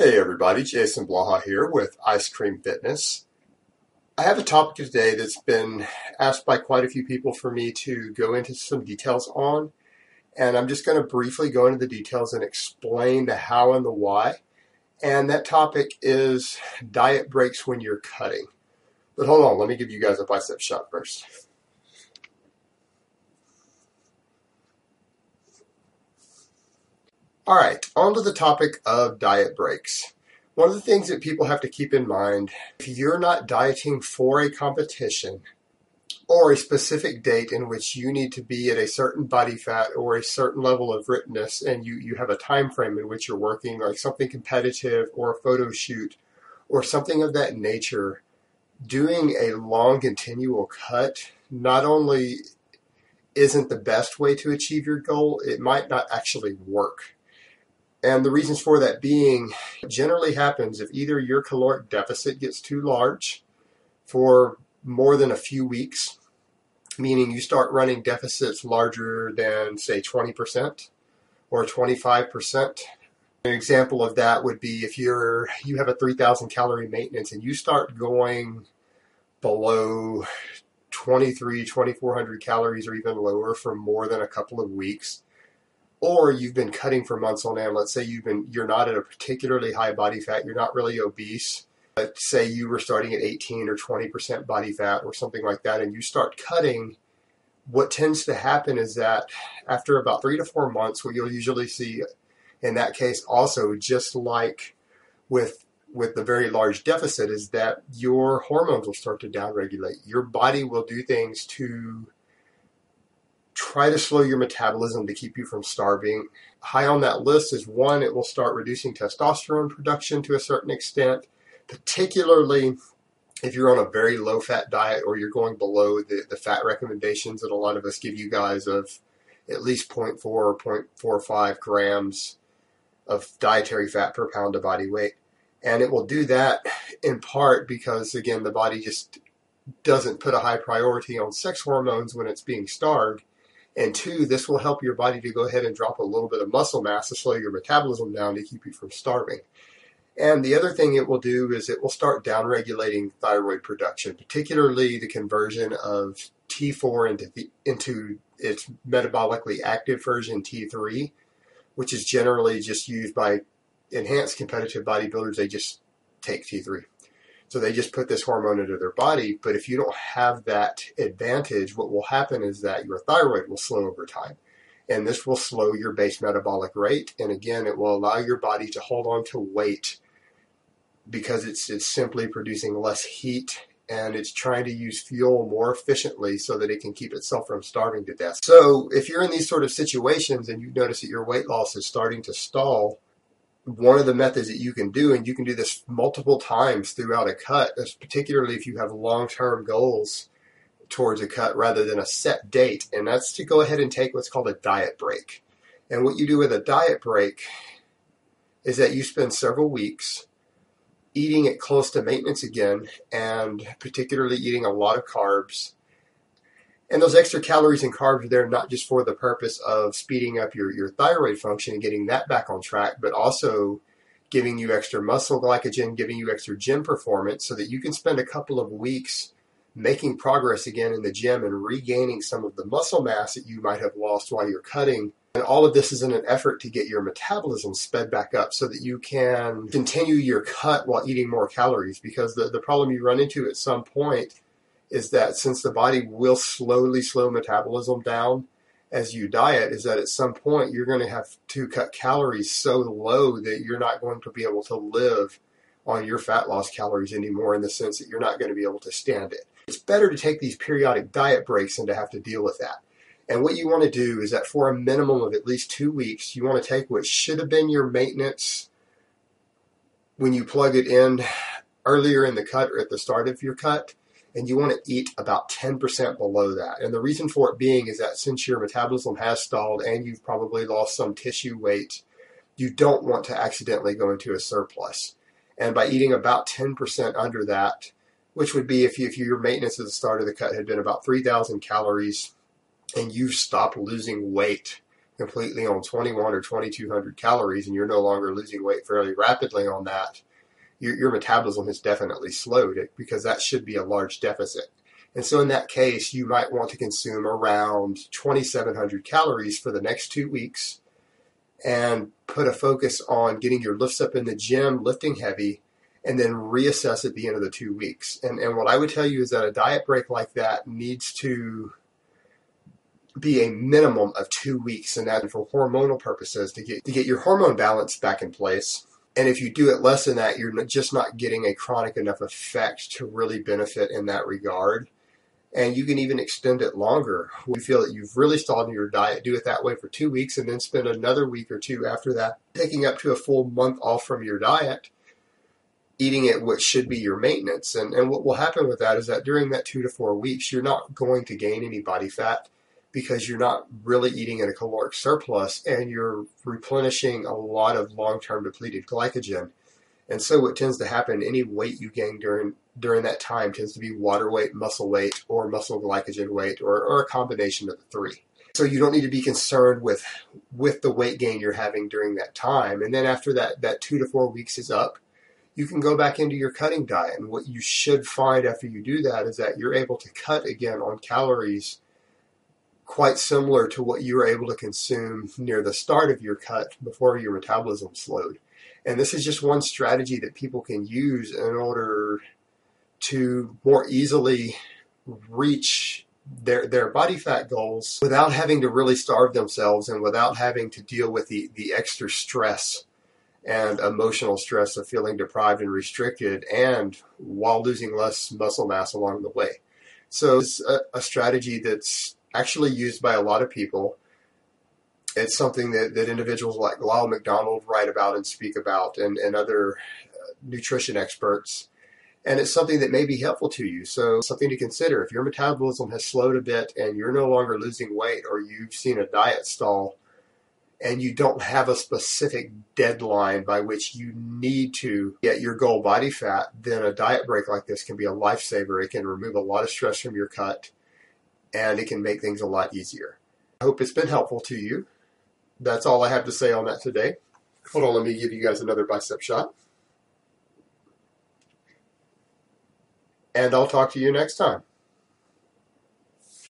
Hey everybody, Jason Blaha here with Ice Cream Fitness. I have a topic today that's been asked by quite a few people for me to go into some details on, and I'm just going to briefly go into the details and explain the how and the why. And that topic is diet breaks when you're cutting. But hold on, let me give you guys a bicep shot first. All right, on to the topic of diet breaks. One of the things that people have to keep in mind, if you're not dieting for a competition or a specific date in which you need to be at a certain body fat or a certain level of fitness, and you have a time frame in which you're working, like something competitive or a photo shoot or something of that nature, doing a long continual cut not only isn't the best way to achieve your goal, it might not actually work. And the reasons for that being, generally happens if either your caloric deficit gets too large for more than a few weeks, meaning you start running deficits larger than, say, 20% or 25%. An example of that would be if you have a 3,000 calorie maintenance and you start going below 2,400 calories or even lower for more than a couple of weeks, or you've been cutting for months on end. Let's say you're not at a particularly high body fat, you're not really obese. Let's say you were starting at 18 or 20% body fat or something like that, and you start cutting. What tends to happen is that after about 3 to 4 months, what you'll usually see in that case also, just like with the very large deficit, is that your hormones will start to downregulate. Your body will do things to try to slow your metabolism to keep you from starving. High on that list is one, it will start reducing testosterone production to a certain extent, particularly if you're on a very low fat diet or you're going below the fat recommendations that a lot of us give you guys of at least 0.4 or 0.45 grams of dietary fat per pound of body weight. And it will do that in part because, again, the body just doesn't put a high priority on sex hormones when it's being starved. And two, this will help your body to go ahead and drop a little bit of muscle mass to slow your metabolism down to keep you from starving. And the other thing it will do is it will start downregulating thyroid production, particularly the conversion of T4 into its metabolically active version T3, which is generally just used by enhanced competitive bodybuilders. They just take T3. So they just put this hormone into their body, but if you don't have that advantage, what will happen is that your thyroid will slow over time. And this will slow your base metabolic rate. And again, it will allow your body to hold on to weight because it's simply producing less heat and it's trying to use fuel more efficiently so that it can keep itself from starving to death. So if you're in these sort of situations and you notice that your weight loss is starting to stall, one of the methods that you can do, and you can do this multiple times throughout a cut, particularly if you have long-term goals towards a cut rather than a set date, and that's to go ahead and take what's called a diet break. And what you do with a diet break is that you spend several weeks eating it close to maintenance again, and particularly eating a lot of carbs. And those extra calories and carbs are there not just for the purpose of speeding up your thyroid function and getting that back on track, but also giving you extra muscle glycogen, giving you extra gym performance so that you can spend a couple of weeks making progress again in the gym and regaining some of the muscle mass that you might have lost while you're cutting. And all of this is in an effort to get your metabolism sped back up so that you can continue your cut while eating more calories, because the problem you run into at some point is that since the body will slowly slow metabolism down as you diet, is that at some point you're going to have to cut calories so low that you're not going to be able to live on your fat loss calories anymore, in the sense that you're not going to be able to stand it. It's better to take these periodic diet breaks than to have to deal with that. And what you want to do is that for a minimum of at least 2 weeks, you want to take what should have been your maintenance when you plug it in earlier in the cut or at the start of your cut, and you want to eat about 10% below that. And the reason for it being is that since your metabolism has stalled and you've probably lost some tissue weight, you don't want to accidentally go into a surplus. And by eating about 10% under that, which would be if your maintenance at the start of the cut had been about 3,000 calories and you've stopped losing weight completely on 21 or 2200 calories and you're no longer losing weight fairly rapidly on that, your metabolism has definitely slowed it, because that should be a large deficit. And so in that case, you might want to consume around 2,700 calories for the next 2 weeks and put a focus on getting your lifts up in the gym, lifting heavy, and then reassess at the end of the 2 weeks. And what I would tell you is that a diet break like that needs to be a minimum of 2 weeks, and that for hormonal purposes, to get your hormone balance back in place. And if you do it less than that, you're just not getting a chronic enough effect to really benefit in that regard. And you can even extend it longer. We feel that you've really stalled in your diet, do it that way for 2 weeks, and then spend another week or two after that, taking up to a full month off from your diet, eating at what should be your maintenance. And what will happen with that is that during that 2 to 4 weeks, you're not going to gain any body fat, because you're not really eating at a caloric surplus, and you're replenishing a lot of long-term depleted glycogen. And so what tends to happen, any weight you gain during that time tends to be water weight, muscle weight, or muscle glycogen weight, or a combination of the three. So you don't need to be concerned with the weight gain you're having during that time. And then after that 2 to 4 weeks is up, you can go back into your cutting diet. And what you should find after you do that is that you're able to cut again on calories quite similar to what you were able to consume near the start of your cut before your metabolism slowed. And this is just one strategy that people can use in order to more easily reach their body fat goals without having to really starve themselves, and without having to deal with the extra stress and emotional stress of feeling deprived and restricted, and while losing less muscle mass along the way. So it's a strategy that's actually used by a lot of people. It's something that individuals like Lyle McDonald write about and speak about, and other nutrition experts. And it's something that may be helpful to you. So something to consider. If your metabolism has slowed a bit and you're no longer losing weight, or you've seen a diet stall, and you don't have a specific deadline by which you need to get your goal body fat, then a diet break like this can be a lifesaver. It can remove a lot of stress from your cut, and it can make things a lot easier. I hope it's been helpful to you. That's all I have to say on that today. Hold on, let me give you guys another bicep shot. And I'll talk to you next time.